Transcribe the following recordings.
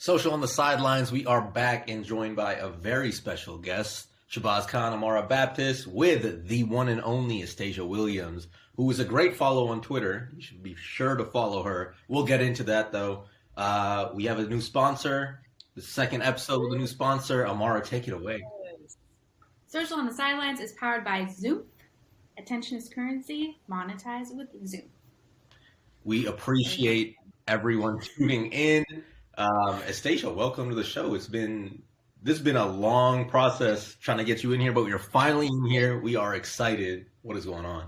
Social on the Sidelines, we are back and joined by a very special guest, Shabazz Khan Amara Baptist, with the one and only Astasia Williams, who is a great follow on Twitter. You should be sure to follow her. We'll get into that, though. We have a new sponsor, the second episode with a new sponsor. Amara, take it away. Social on the Sidelines is powered by Zoom. Attention is currency. Monetize with Zoom. We appreciate everyone tuning in. Astasia, welcome to the show. This has been a long process trying to get you in here, but we are finally in here. We are excited. What is going on?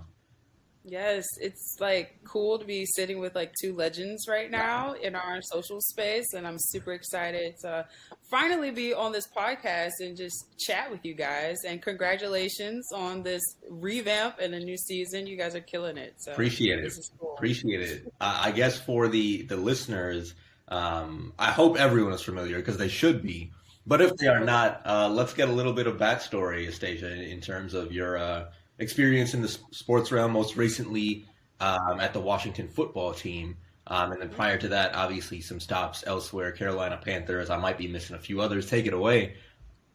Yes, it's like cool to be sitting with like two legends right now in our social space, and I'm super excited to finally be on this podcast and just chat with you guys. And congratulations on this revamp and a new season. You guys are killing it. So appreciate it. Cool. Appreciate it. I guess for the listeners, I hope everyone is familiar because they should be. But if they are not, let's get a little bit of backstory, Astasia, in terms of your experience in the sports realm, most recently at the Washington football team. And then prior to that, obviously some stops elsewhere, Carolina Panthers. I might be missing a few others. Take it away.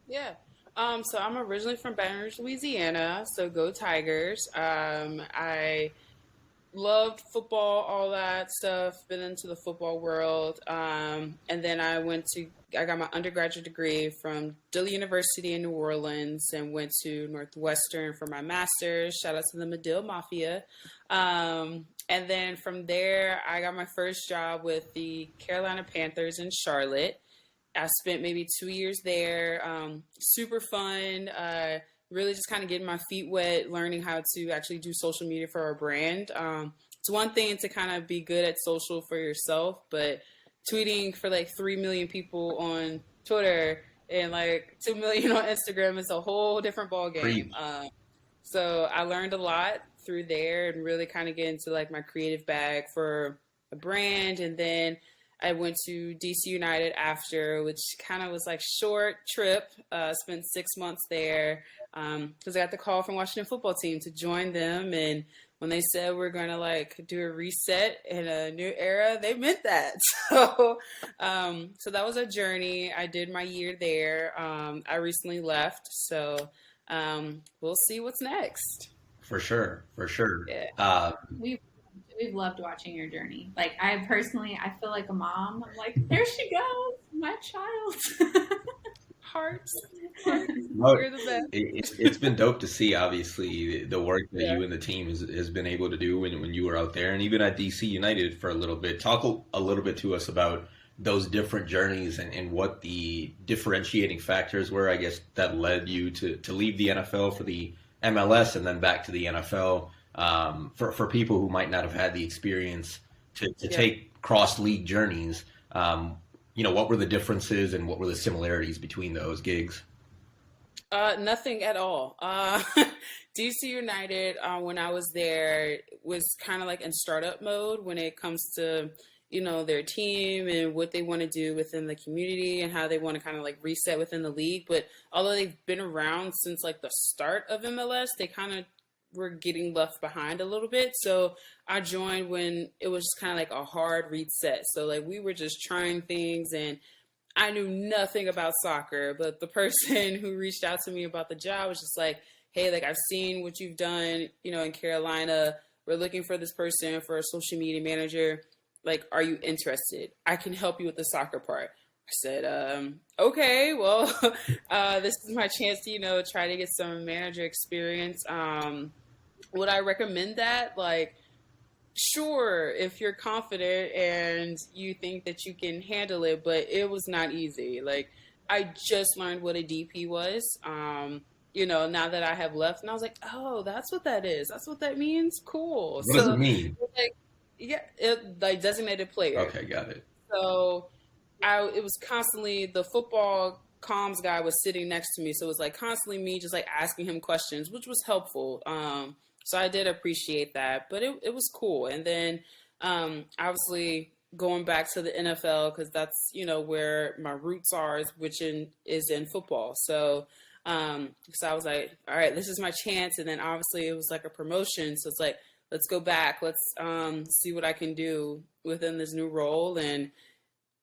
Yeah. So I'm originally from Baton Rouge, Louisiana. So go Tigers. I loved football, all that stuff, been into the football world. And then I got my undergraduate degree from Dillon University in New Orleans and went to Northwestern for my master's. Shout out to the Medill Mafia. And then from there, I got my first job with the Carolina Panthers in Charlotte. I spent maybe 2 years there. Super fun. Really just kind of getting my feet wet, learning how to actually do social media for our brand. It's one thing to kind of be good at social for yourself, but tweeting for like 3 million people on Twitter and like 2 million on Instagram is a whole different ballgame. So I learned a lot through there and really kind of get into like my creative bag for a brand. And then I went to DC United after, which kind of was like short trip. Spent 6 months there because I got the call from Washington football team to join them. And when they said we're going to like do a reset in a new era, they meant that. So that was a journey. I did my year there. I recently left. So we'll see what's next. For sure. Yeah. We've loved watching your journey. Like I feel like a mom. I'm like, there she goes, my child. Hearts. Well, you're the best. It's been dope to see, obviously, the work that you and the team has been able to do when you were out there and even at DC United for a little bit. Talk a little bit to us about those different journeys and what the differentiating factors were, I guess, that led you to leave the NFL for the MLS and then back to the NFL. For people who might not have had the experience to take cross-league journeys, what were the differences and what were the similarities between those gigs? Nothing at all. DC United, when I was there, was kind of like in startup mode when it comes to, their team and what they want to do within the community and how they want to kind of like reset within the league. But although they've been around since like the start of MLS, they kind of were getting left behind a little bit. So I joined when it was just kind of like a hard reset. So like we were just trying things and I knew nothing about soccer, but the person who reached out to me about the job was just like, hey, like I've seen what you've done, in Carolina. We're looking for this person for a social media manager. Like, are you interested? I can help you with the soccer part. I said, okay, well, this is my chance to, try to get some manager experience. Would I recommend that? Like, sure, if you're confident and you think that you can handle it, but it was not easy. Like, I just learned what a DP was, now that I have left. And I was like, oh, that's what that is. That's what that means? Cool. What does it mean? Like designated player. Okay, got it. So it was constantly the football comms guy was sitting next to me. So it was like constantly me just like asking him questions, which was helpful. So I did appreciate that, but it was cool. And then obviously going back to the NFL, because that's, where my roots are, which is in football. So I was like, all right, this is my chance. And then obviously it was like a promotion. So it's like, let's go back. Let's see what I can do within this new role. And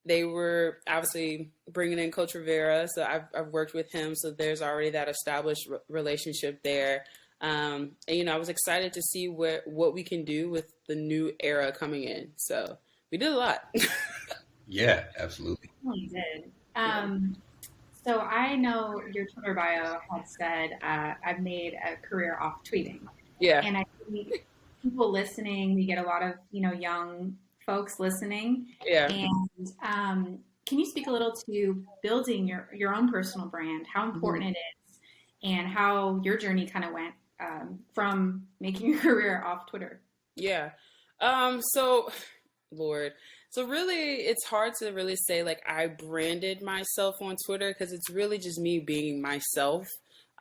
they were obviously bringing in Coach Rivera, so I've worked with him, so there's already that established relationship there. And I was excited to see what we can do with the new era coming in. So we did a lot. Yeah, absolutely. We did. So I know your Twitter bio had said, I've made a career off tweeting. Yeah. And I think people listening, we get a lot of, young folks listening. Yeah. And can you speak a little to building your own personal brand, how important it is, and how your journey kind of went from making your career off Twitter? Yeah. Lord. So really, it's hard to really say like I branded myself on Twitter because it's really just me being myself.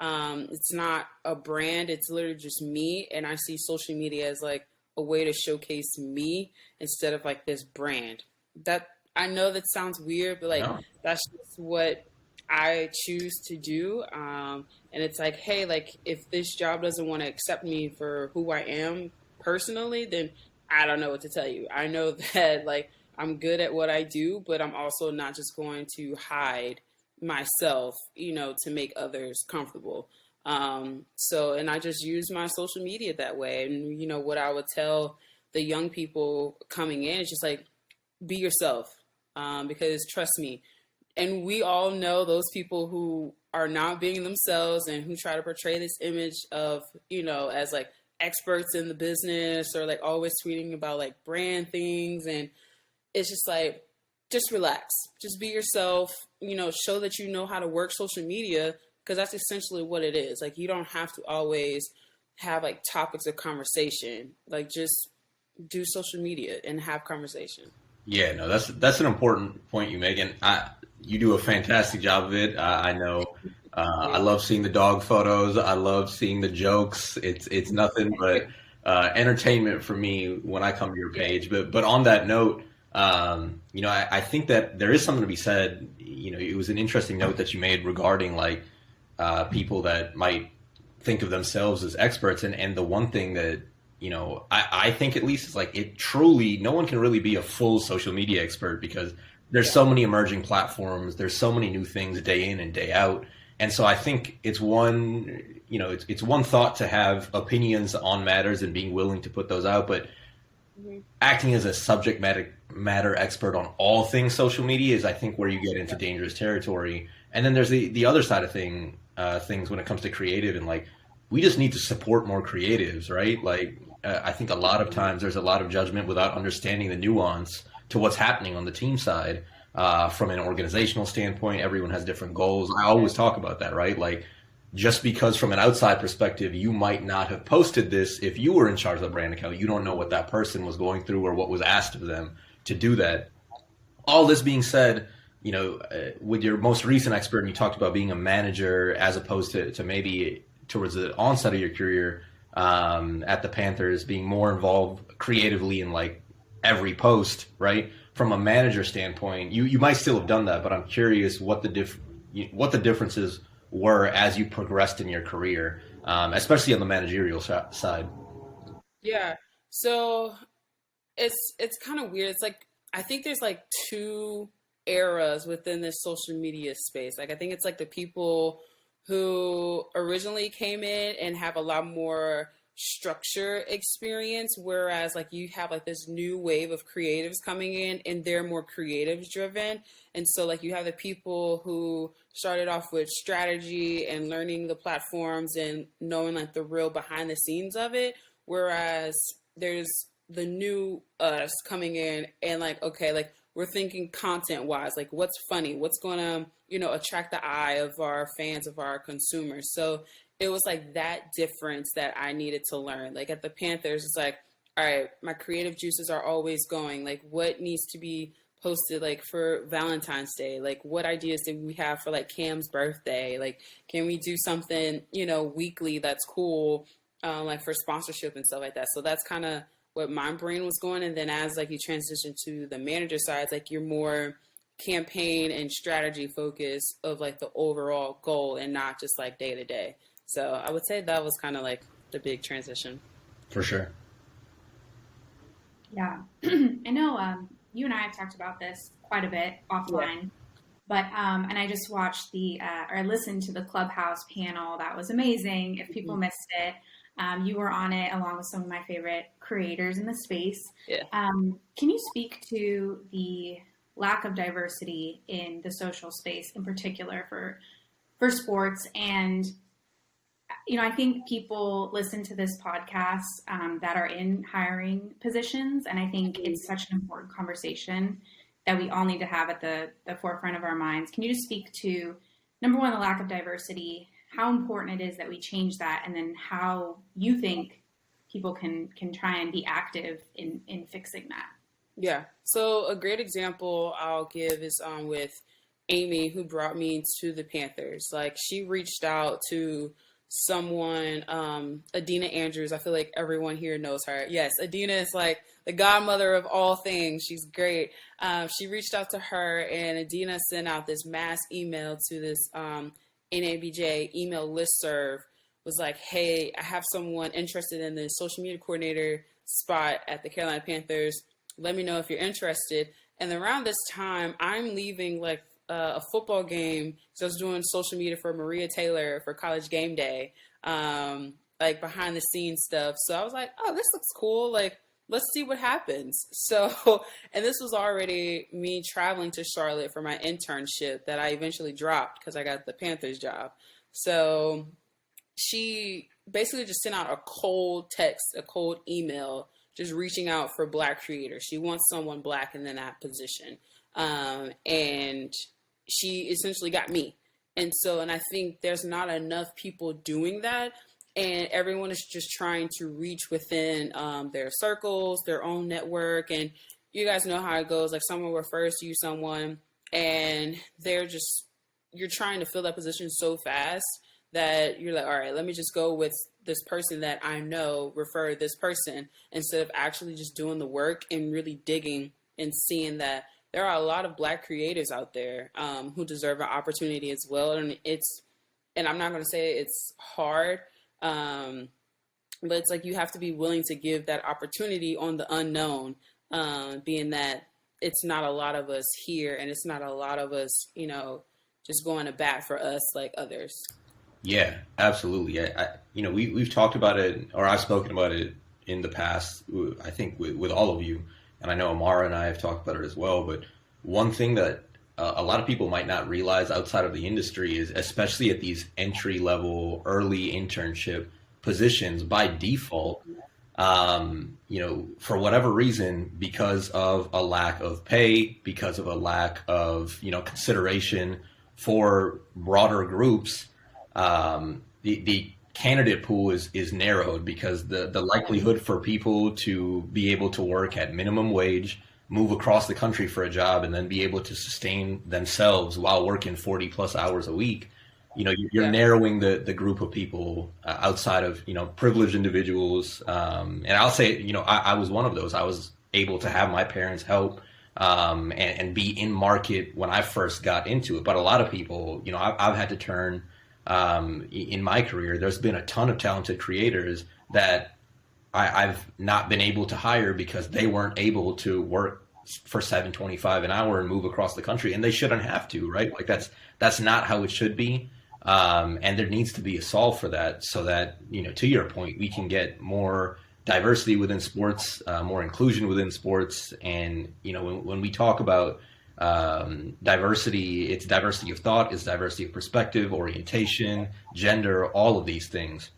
It's not a brand. It's literally just me. And I see social media as like a way to showcase me instead of like this brand. That I know that sounds weird, but like that's just what I choose to do. And it's like, hey, like if this job doesn't want to accept me for who I am personally, then I don't know what to tell you. I know that like I'm good at what I do, but I'm also not just going to hide myself, to make others comfortable. And I just use my social media that way. And, what I would tell the young people coming in is just like, be yourself, because trust me. And we all know those people who are not being themselves and who try to portray this image of, as like experts in the business or like always tweeting about like brand things. And it's just like, just relax, just be yourself, show that you know how to work social media, because that's essentially what it is. Like, you don't have to always have like topics of conversation, like just do social media and have conversation. Yeah, no, that's an important point you make, and you do a fantastic job of it. I know. I love seeing the dog photos. I love seeing the jokes. It's nothing but entertainment for me when I come to your page. But on that note, I think that there is something to be said. It was an interesting note that you made regarding like people that might think of themselves as experts, and the one thing that I think at least is like it truly no one can really be a full social media expert because there's so many emerging platforms, there's so many new things day in and day out. And so I think it's it's one thought to have opinions on matters and being willing to put those out, but acting as a subject matter expert on all things social media is, I think, where you get into dangerous territory. And then there's the other side of things when it comes to creative, and like we just need to support more creatives, right? Like I think a lot of times there's a lot of judgment without understanding the nuance to what's happening on the team side. From an organizational standpoint, everyone has different goals. I always talk about that, right? Like just because from an outside perspective, you might not have posted this if you were in charge of the brand account. You don't know what that person was going through or what was asked of them to do that. All this being said, with your most recent expert, and you talked about being a manager as opposed to maybe towards the onset of your career at the Panthers, being more involved creatively in like every post, right? From a manager standpoint, you might still have done that, but I'm curious what the differences were as you progressed in your career, especially on the managerial side. Yeah, so it's kind of weird. It's like I think there's like two eras within this social media space. Like I think it's like the people who originally came in and have a lot more structure experience, whereas like you have like this new wave of creatives coming in and they're more creative driven. And so like you have the people who started off with strategy and learning the platforms and knowing like the real behind the scenes of it, whereas there's the new us coming in and like, okay, like we're thinking content wise, like what's funny, what's going to attract the eye of our fans, of our consumers. So it was like that difference that I needed to learn. Like at the Panthers, it's like, all right, my creative juices are always going. Like what needs to be posted like for Valentine's Day? Like what ideas did we have for like Cam's birthday? Like can we do something, weekly that's cool, like for sponsorship and stuff like that. So that's kind of what my brain was going. And then as like you transition to the manager side, it's like you're more campaign and strategy focus of like the overall goal and not just like day to day. So I would say that was kind of like the big transition. For sure. Yeah. I know you and I have talked about this quite a bit offline, but and I just watched or listened to the Clubhouse panel. That was amazing. If people missed it, you were on it along with some of my favorite creators in the space. Yeah. Can you speak to the lack of diversity in the social space, in particular for sports? And I think people listen to this podcast that are in hiring positions, and I think it's such an important conversation that we all need to have at the forefront of our minds. Can you just speak to, number one, the lack of diversity, how important it is that we change that, and then how you think people can try and be active in fixing that? Yeah. So a great example I'll give is with Amy, who brought me to the Panthers. Like, she reached out to someone, Adina Andrews. I feel like everyone here knows her. Yes, Adina is like the godmother of all things. She's great. She reached out to her, and Adina sent out this mass email to this NABJ email listserv. Was like, hey, I have someone interested in the social media coordinator spot at the Carolina Panthers. Let me know if you're interested. And around this time, I'm leaving like a football game. So I was doing social media for Maria Taylor for College Game Day, like behind the scenes stuff. So I was like, oh, this looks cool. Like, let's see what happens. So, and this was already me traveling to Charlotte for my internship that I eventually dropped because I got the Panthers job. So she basically just sent out a cold text, a cold email, just reaching out for Black creators. She wants someone Black in that position. And she essentially got me. And I think there's not enough people doing that. And everyone is just trying to reach within their circles, their own network. And you guys know how it goes. Like, someone refers to you someone, and you're trying to fill that position so fast that you're like, all right, let me just go with this person that I know referred this person, instead of actually just doing the work and really digging and seeing that there are a lot of Black creators out there who deserve an opportunity as well. And I'm not going to say it's hard, but it's like you have to be willing to give that opportunity on the unknown, being that it's not a lot of us here, and it's not a lot of us, just going to bat for us like others. Yeah, absolutely. We've talked about it, or I've spoken about it in the past, I think with all of you, and I know Amara and I have talked about it as well. But one thing that a lot of people might not realize outside of the industry is, especially at these entry level, early internship positions, by default, for whatever reason, because of a lack of pay, because of a lack of, consideration for broader groups, the candidate pool is narrowed, because the likelihood for people to be able to work at minimum wage, move across the country for a job, and then be able to sustain themselves while working 40 plus hours a week, you're narrowing the group of people outside of, privileged individuals. And I'll say, I was one of those. I was able to have my parents help and be in market when I first got into it. But a lot of people, I've had to turn, in my career, there's been a ton of talented creators that I've not been able to hire because they weren't able to work for $7.25 an hour and move across the country, and they shouldn't have to, right? Like, that's not how it should be. And there needs to be a solve for that, so that, to your point, we can get more diversity within sports, more inclusion within sports. And, when we talk about diversity, it's diversity of thought, it's diversity of perspective, orientation, gender, all of these things.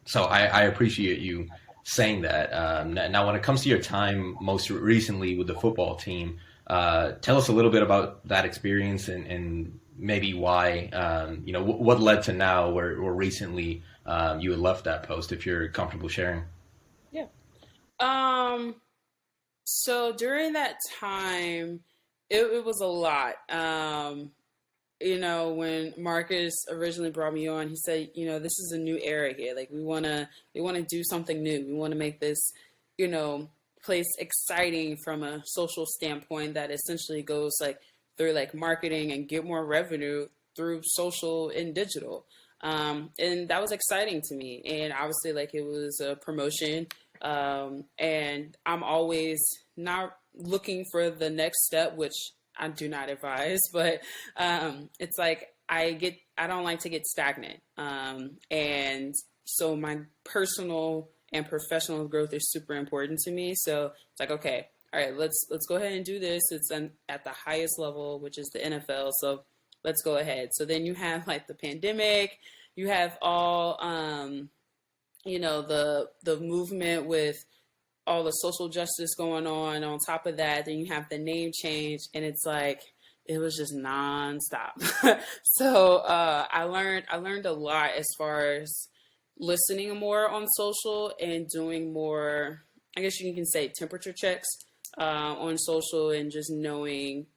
So I appreciate you saying that. Now, when it comes to your time most recently with the football team, tell us a little bit about that experience and maybe why, what led to now where recently you had left that post, if you're comfortable sharing. Yeah. So during that time, it was a lot. When Marcus originally brought me on, he said, this is a new era here. Like, we want to do something new. We want to make this, place exciting from a social standpoint that essentially goes like through like marketing and get more revenue through social and digital. And that was exciting to me. And obviously, like, it was a promotion. And I'm always not looking for the next step, which I do not advise, but it's like I don't like to get stagnant. And so my personal and professional growth is super important to me. So it's like, okay, all right, let's go ahead and do this. It's at the highest level, which is the NFL. So let's go ahead. So then you have like the pandemic, you have all, the movement with all the social justice going on. On top of that, then you have the name change, and it's like, it was just nonstop. So I learned a lot as far as listening more on social and doing more, I guess you can say, temperature checks on social, and just knowing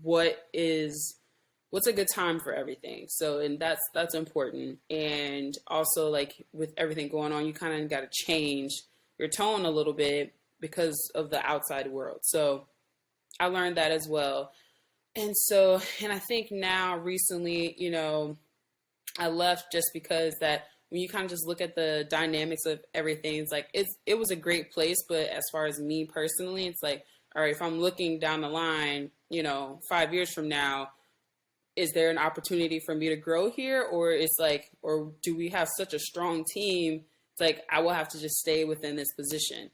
what's a good time for everything. So, and that's important. And also, like, with everything going on, you kind of got to change your tone a little bit because of the outside world. So I learned that as well. And so, and I think now recently, I left just because that when you kind of just look at the dynamics of everything, it's like, it was a great place. But as far as me personally, it's like, all right, if I'm looking down the line, 5 years from now, is there an opportunity for me to grow here? Or it's like, or do we have such a strong team? It's like, I will have to just stay within this position.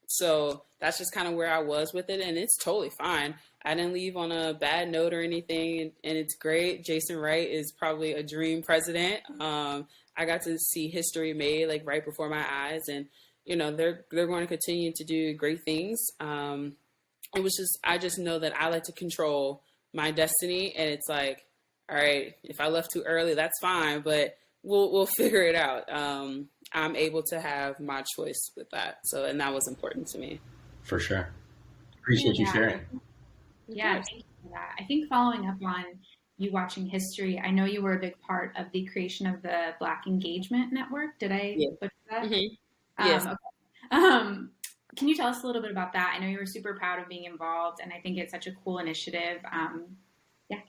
So that's just kind of where I was with it. And it's totally fine. I didn't leave on a bad note or anything. And it's great. Jason Wright is probably a dream president. I got to see history made like right before my eyes. And, they're going to continue to do great things. I just know that I like to control my destiny. And it's like, all right, if I left too early, that's fine, but we'll figure it out. I'm able to have my choice with that. So, and that was important to me. For sure. Appreciate you sharing. Yeah, thank you for that. I think following up on you watching history, I know you were a big part of the creation of the Black Engagement Network. Did I butcher that? Mm-hmm. Yes. Okay. Can you tell us a little bit about that? I know you were super proud of being involved, and I think it's such a cool initiative. Can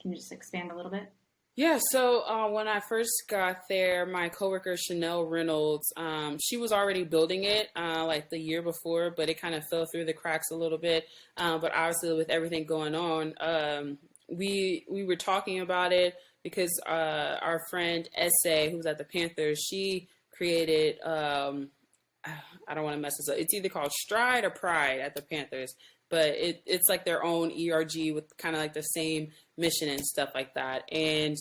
you just expand a little bit? Yeah, so when I first got there, my coworker Chanel Reynolds, she was already building it like the year before, but it kind of fell through the cracks a little bit. But obviously, with everything going on, we were talking about it because our friend Essay, who's at the Panthers, she created. I don't want to mess this up. It's either called Stride or Pride at the Panthers, but it's like their own ERG with kind of like the same mission and stuff like that. And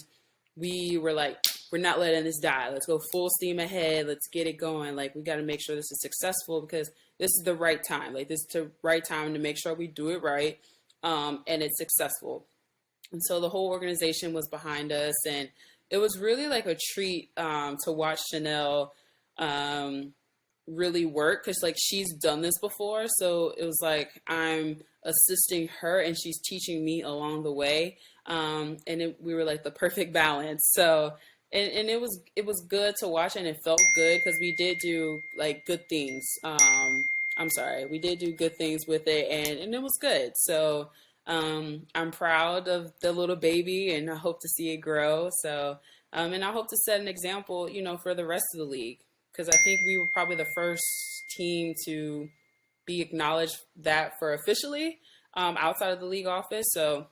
we were like, we're not letting this die. Let's go full steam ahead. Let's get it going. Like, we got to make sure this is successful because this is the right time. Like, this is the right time to make sure we do it right. And it's successful. And so the whole organization was behind us, and it was really like a treat to watch Chanel really work, because like she's done this before. So it was like I'm assisting her and she's teaching me along the way. We were like the perfect balance. So and it was good to watch, and it felt good because we did do like good things. We did do good things with it, and it was good. So I'm proud of the little baby, and I hope to see it grow. So and I hope to set an example, for the rest of the league. Because I think we were probably the first team to be acknowledged that for officially outside of the league office. So,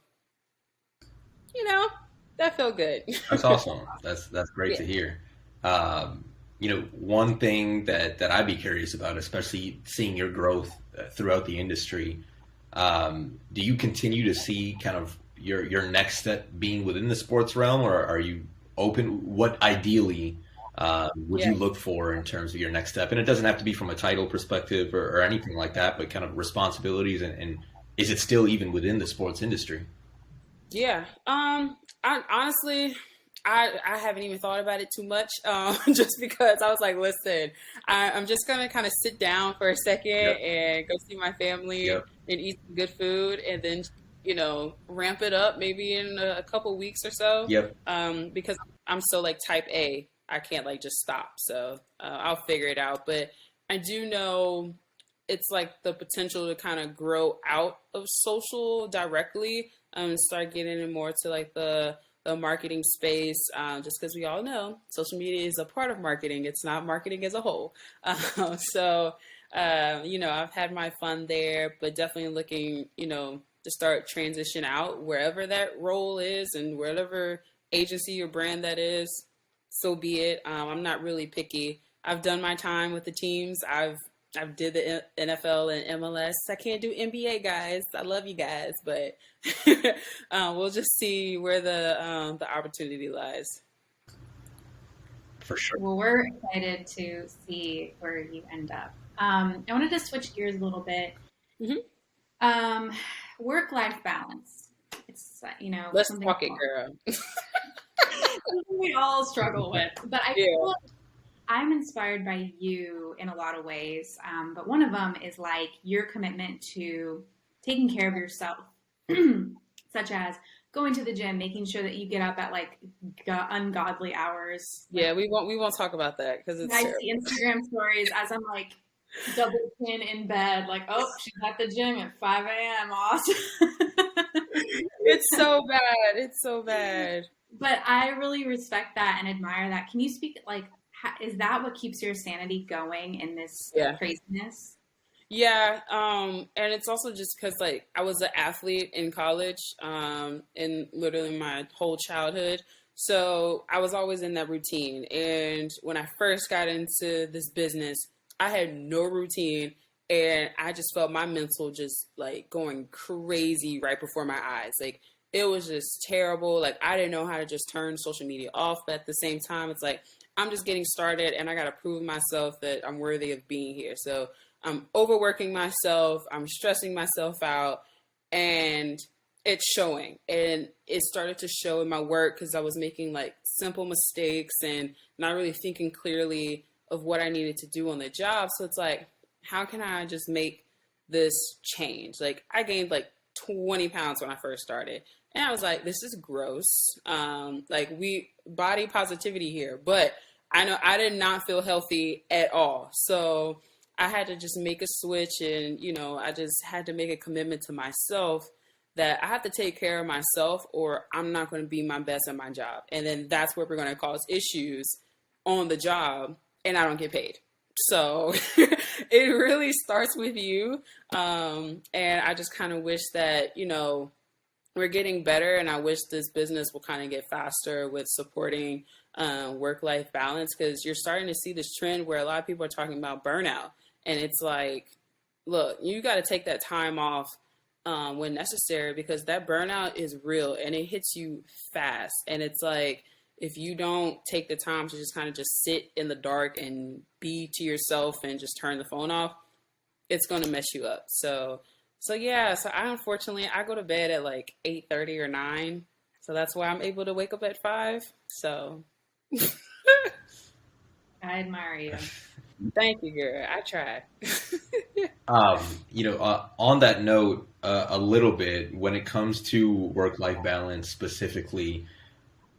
that felt good. That's awesome. That's great to hear. One thing that I'd be curious about, especially seeing your growth throughout the industry, do you continue to see kind of your next step being within the sports realm, or are you open? What ideally would you look for in terms of your next step? And it doesn't have to be from a title perspective or anything like that, but kind of responsibilities, and is it still even within the sports industry? Yeah. I honestly haven't even thought about it too much, just because I was like, listen, I'm just going to kind of sit down for a second and go see my family and eat some good food, and then, ramp it up maybe in a couple weeks or so. Because I'm so like type A. I can't like just stop. So I'll figure it out. But I do know it's like the potential to kind of grow out of social directly and start getting in more to like the marketing space, just because we all know social media is a part of marketing. It's not marketing as a whole. So I've had my fun there, but definitely looking, to start transition out wherever that role is and whatever agency or brand that is, so be it. I'm not really picky. I've done my time with the teams. I've did the NFL and MLS. I can't do NBA, guys. I love you guys, but we'll just see where the opportunity lies. For sure. Well, we're excited to see where you end up. I wanted to switch gears a little bit. Mm-hmm. Work-life balance. It's let's talk it, girl. We all struggle with, but I feel like I'm inspired by you in a lot of ways. But one of them is like your commitment to taking care of yourself, such as going to the gym, making sure that you get up at like ungodly hours. Yeah, we won't talk about that because it's terrible. See Instagram stories as I'm like double chin in bed, like, oh, she's at the gym at 5 a.m. Awesome. It's so bad. It's so bad. But I really respect that and admire that. Can you speak, like, is that what keeps your sanity going in this craziness? Yeah, and it's also just because, like, I was an athlete in college, in literally my whole childhood. So I was always in that routine. And when I first got into this business, I had no routine. And I just felt my mental just, like, going crazy right before my eyes. Like, it was just terrible. Like, I didn't know how to just turn social media off. But at the same time, it's like, I'm just getting started and I got to prove myself that I'm worthy of being here. So I'm overworking myself. I'm stressing myself out, and it's showing. And it started to show in my work because I was making like simple mistakes and not really thinking clearly of what I needed to do on the job. So it's like, how can I just make this change? Like, I gained like 20 pounds when I first started. And I was like, this is gross. Body positivity here. But I know I did not feel healthy at all. So I had to just make a switch, and, I just had to make a commitment to myself that I have to take care of myself or I'm not going to be my best at my job. And then that's where we're going to cause issues on the job and I don't get paid. So it really starts with you. And I just kind of wish that, we're getting better, and I wish this business will kind of get faster with supporting work-life balance, because you're starting to see this trend where a lot of people are talking about burnout. And it's like, look, you got to take that time off when necessary, because that burnout is real and it hits you fast. And it's like, if you don't take the time to just kind of just sit in the dark and be to yourself and just turn the phone off, it's going to mess you up. So I go to bed at like 8:30 or 9. So that's why I'm able to wake up at 5. So I admire you. Thank you, girl. I tried. On that note, a little bit, when it comes to work-life balance specifically,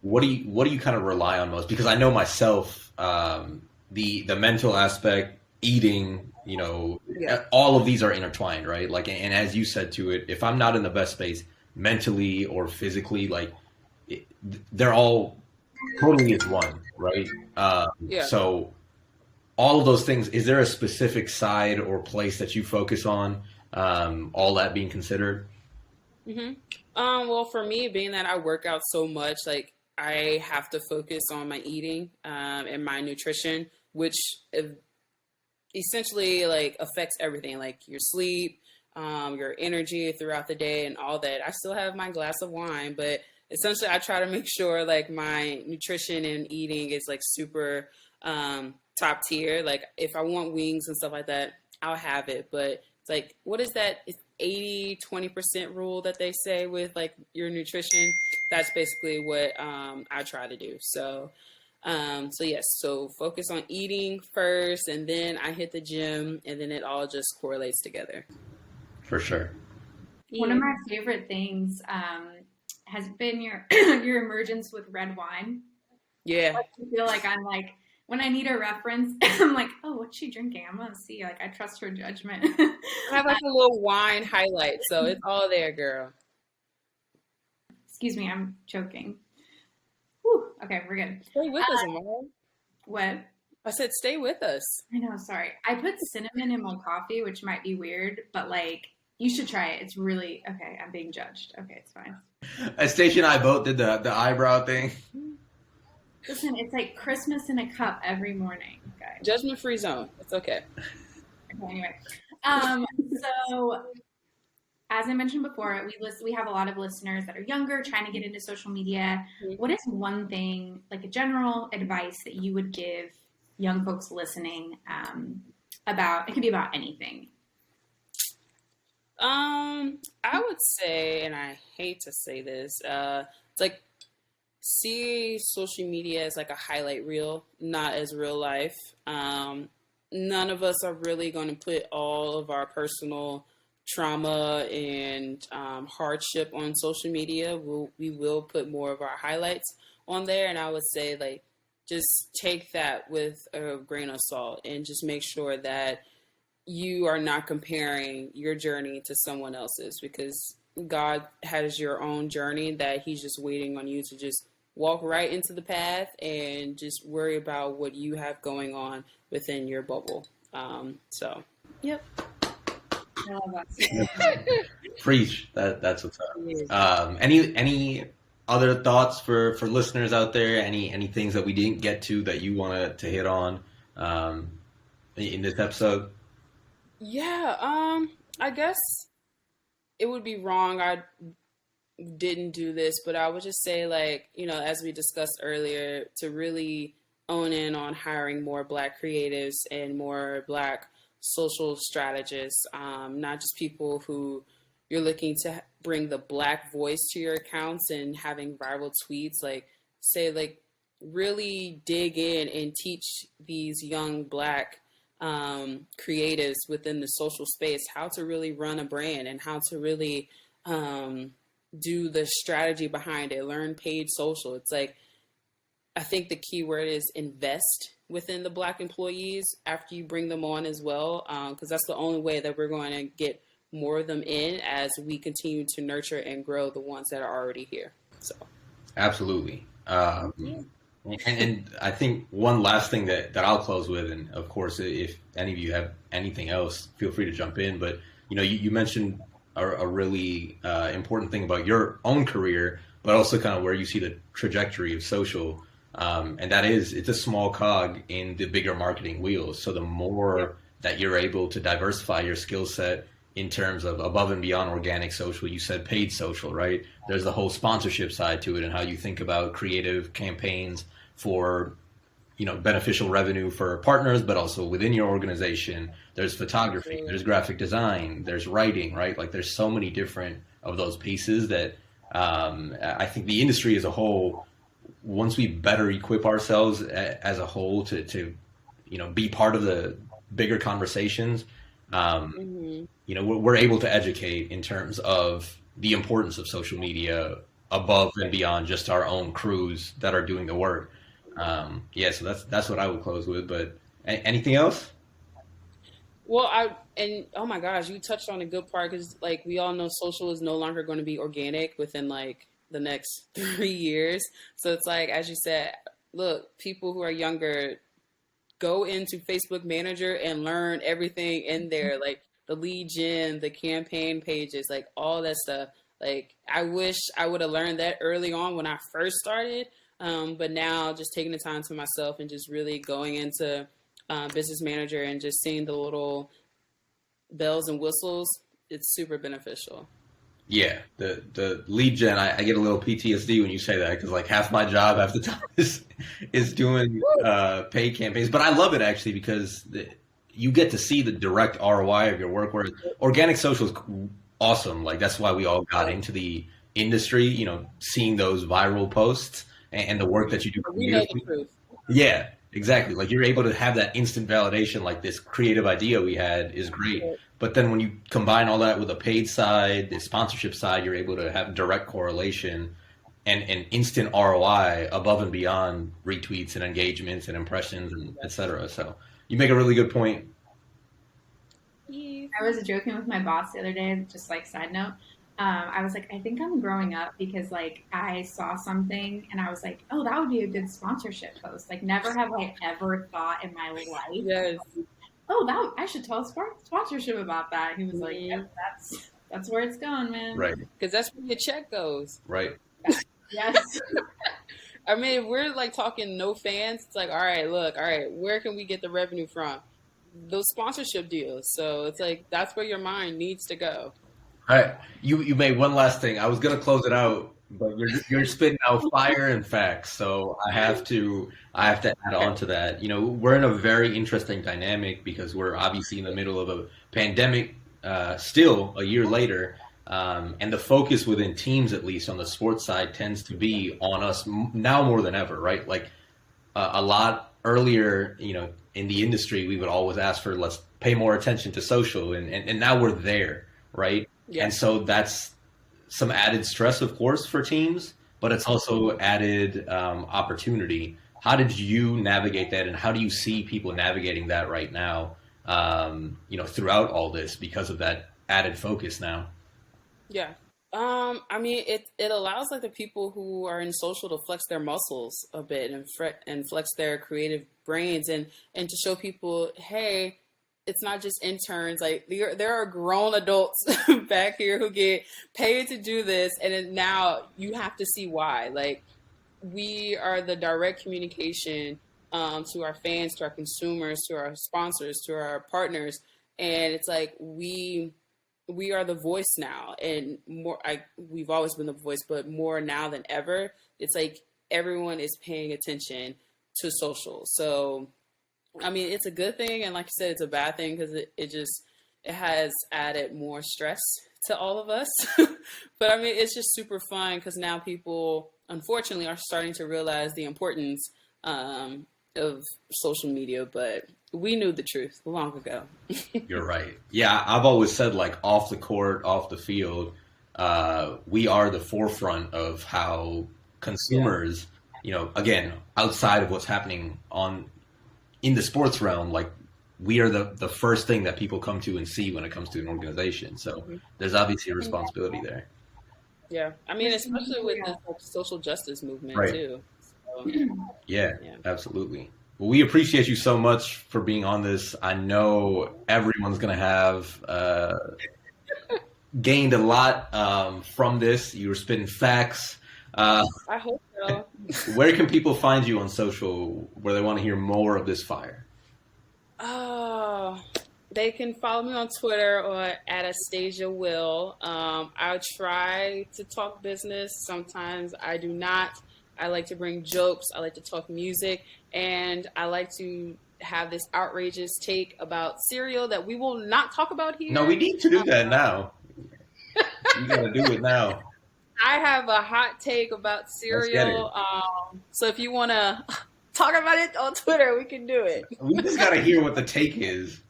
what do you kind of rely on most? Because I know myself, the mental aspect, eating, all of these are intertwined, right? Like, and as you said to it, if I'm not in the best space mentally or physically, like, they're all totally as one, right? So all of those things, is there a specific side or place that you focus on, all that being considered? Mm-hmm. Well, for me, being that I work out so much, like, I have to focus on my eating and my nutrition, which essentially like affects everything, like your sleep, your energy throughout the day and all that. I still have my glass of wine, but essentially I try to make sure like my nutrition and eating is like super top tier. Like, if I want wings and stuff like that, I'll have it. But it's like, what is that? It's 80-20% rule that they say with like your nutrition. That's basically what I try to do. So yes, so focus on eating first, and then I hit the gym, and then it all just correlates together. For sure. One of my favorite things has been your your emergence with red wine. Yeah. I feel like I'm like, when I need a reference, I'm like, oh, what's she drinking? I'm gonna see. Like, I trust her judgment. I have like a little wine highlight, so it's all there, girl. Excuse me, I'm choking. Whew. Okay, we're good. Stay with us, Amara. What? I said, stay with us. I know, sorry. I put cinnamon in my coffee, which might be weird, but like, you should try it. It's really, okay, I'm being judged. Okay, it's fine. Astasia and I both did the eyebrow thing. Listen, it's like Christmas in a cup every morning, guys. Judgment-free zone. It's okay. Okay, anyway. So as I mentioned before, we have a lot of listeners that are younger, trying to get into social media. What is one thing, like a general advice that you would give young folks listening about? It could be about anything. I would say, and I hate to say this, it's like see social media as like a highlight reel, not as real life. None of us are really going to put all of our personal trauma and hardship on social media. We will put more of our highlights on there, and I would say like just take that with a grain of salt and just make sure that you are not comparing your journey to someone else's, because God has your own journey that he's just waiting on you to just walk right into the path and just worry about what you have going on within your bubble. Yep. I love that. Preach. That's what's up. Any other thoughts for listeners out there? Any things that we didn't get to that you wanted to hit on in this episode? Yeah, I guess it would be wrong. I didn't do this, but I would just say, like, you know, as we discussed earlier, to really own in on hiring more Black creatives and more Black social strategists, not just people who you're looking to bring the Black voice to your accounts and having viral tweets, like say, like really dig in and teach these young Black creatives within the social space how to really run a brand and how to really do the strategy behind it, learn paid social. It's like, I think the key word is invest within the Black employees after you bring them on as well, because that's the only way that we're going to get more of them in as we continue to nurture and grow the ones that are already here. So, absolutely. And I think one last thing that I'll close with, and of course, if any of you have anything else, feel free to jump in. But, you know, you mentioned a really important thing about your own career, but also kind of where you see the trajectory of social. And that is, it's a small cog in the bigger marketing wheels. So the more that you're able to diversify your skill set in terms of above and beyond organic social, you said paid social, right? There's the whole sponsorship side to it and how you think about creative campaigns for, you know, beneficial revenue for partners, but also within your organization. There's photography, there's graphic design, there's writing, right? Like there's so many different of those pieces that I think the industry as a whole, once we better equip ourselves as a whole to you know, be part of the bigger conversations, you know, we're able to educate in terms of the importance of social media above and beyond just our own crews that are doing the work. So that's what I would close with. But anything else? Well, oh my gosh, you touched on a good part, because like we all know social is no longer going to be organic within like the next 3 years. So it's like, as you said, look, people who are younger, go into Facebook Manager and learn everything in there, like the lead gen, the campaign pages, like all that stuff. Like, I wish I would have learned that early on when I first started. But now just taking the time to myself and just really going into Business Manager and just seeing the little bells and whistles, it's super beneficial. Yeah, the lead gen, I get a little PTSD when you say that, because like half my job half the time is doing paid campaigns. But I love it actually, because you get to see the direct ROI of your work, where organic social is awesome. Like that's why we all got into the industry, you know, seeing those viral posts and the work that you do. We know the truth. Yeah, exactly. Like you're able to have that instant validation, like this creative idea we had is great. But then when you combine all that with a paid side, the sponsorship side, you're able to have direct correlation and instant ROI above and beyond retweets and engagements and impressions and et cetera. So you make a really good point. I was joking with my boss the other day, just like side note. I was like, I think I'm growing up because like I saw something and I was like, oh, that would be a good sponsorship post. Like never have I ever thought in my life, Yes. oh, that I should tell a sponsorship about that. And he was like, yep, that's where it's going, man. Right. Because that's where your check goes. Right. Yes. I mean, we're like talking no fans. It's like, all right, where can we get the revenue from? Those sponsorship deals. So it's like, that's where your mind needs to go. All right. You made one last thing. I was going to close it out, but you're spitting out fire and facts. So I have to add on to that. We're in a very interesting dynamic because we're obviously in the middle of a pandemic, still a year later. And the focus within teams, at least on the sports side, tends to be on us now more than ever, right? Like a lot earlier, in the industry, we would always ask for let's pay more attention to social, and now we're there, right? Yeah. And so that's some added stress, of course, for teams, but it's also added opportunity. How did you navigate that, and how do you see people navigating that right now, throughout all this because of that added focus now? Yeah. I mean, it allows like the people who are in social to flex their muscles a bit and flex their creative brains and to show people, hey, it's not just interns. Like there are grown adults back here who get paid to do this, and then now you have to see why. Like we are the direct communication to our fans, to our consumers, to our sponsors, to our partners, and it's like we are the voice now, and we've always been the voice, but more now than ever, it's like everyone is paying attention to social. So, I mean, it's a good thing, and like you said, it's a bad thing because it has added more stress to all of us. But I mean, it's just super fun because now people, unfortunately, are starting to realize the importance of social media, but we knew the truth long ago. You're right. Yeah, I've always said, like, off the court, off the field, we are the forefront of how consumers, again, outside of what's happening in the sports realm, like we are the first thing that people come to and see when it comes to an organization. So there's obviously a responsibility there. Yeah. I mean, especially with the social justice movement too. So, yeah, absolutely. Well, we appreciate you so much for being on this. I know everyone's going to have gained a lot from this. You were spitting facts. I hope so. Where can people find you on social where they want to hear more of this fire? Oh, they can follow me on Twitter or at Astasia Will. I try to talk business. Sometimes I do not. I like to bring jokes. I like to talk music. And I like to have this outrageous take about cereal that we will not talk about here. No, we need to do that now. You got to do it now. I have a hot take about cereal. So if you want to talk about it on Twitter, we can do it. We just got to hear what the take is.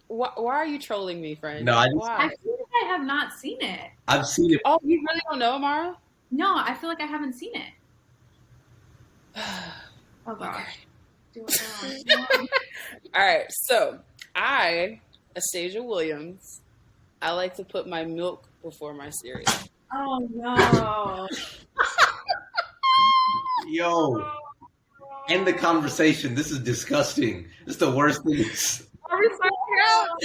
Why are you trolling me, friend? No, I feel like I have not seen it. I've seen it. Oh, you really don't know, Mara? No, I feel like I haven't seen it. Oh, gosh. All right. So, Astasia Williams, I like to put my milk before my cereal. Oh, no. Yo. End the conversation. This is disgusting. This is the worst thing. Are we signing out?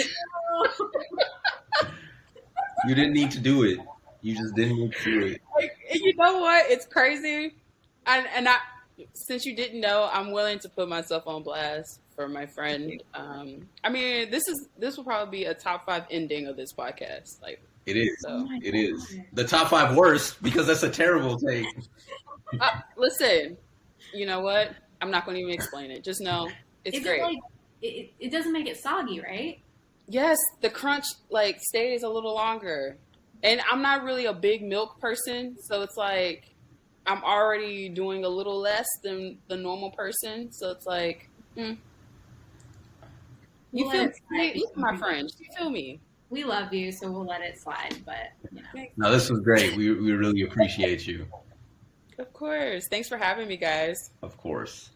You didn't need to do it. You just didn't need to do it. Like, you know what? It's crazy. And since you didn't know, I'm willing to put myself on blast for my friend. I mean, this will probably be a top 5 ending of this podcast. Like it is. So. It is the top 5 worst because that's a terrible take. Listen, you know what? I'm not going to even explain it. Just know it's great. It doesn't make it soggy, right? Yes, the crunch like stays a little longer. And I'm not really a big milk person, so it's like I'm already doing a little less than the normal person. So it's like, you feel me, my friend. You feel me. We love you, so we'll let it slide. But No, this was great. We really appreciate you. Of course. Thanks for having me, guys. Of course.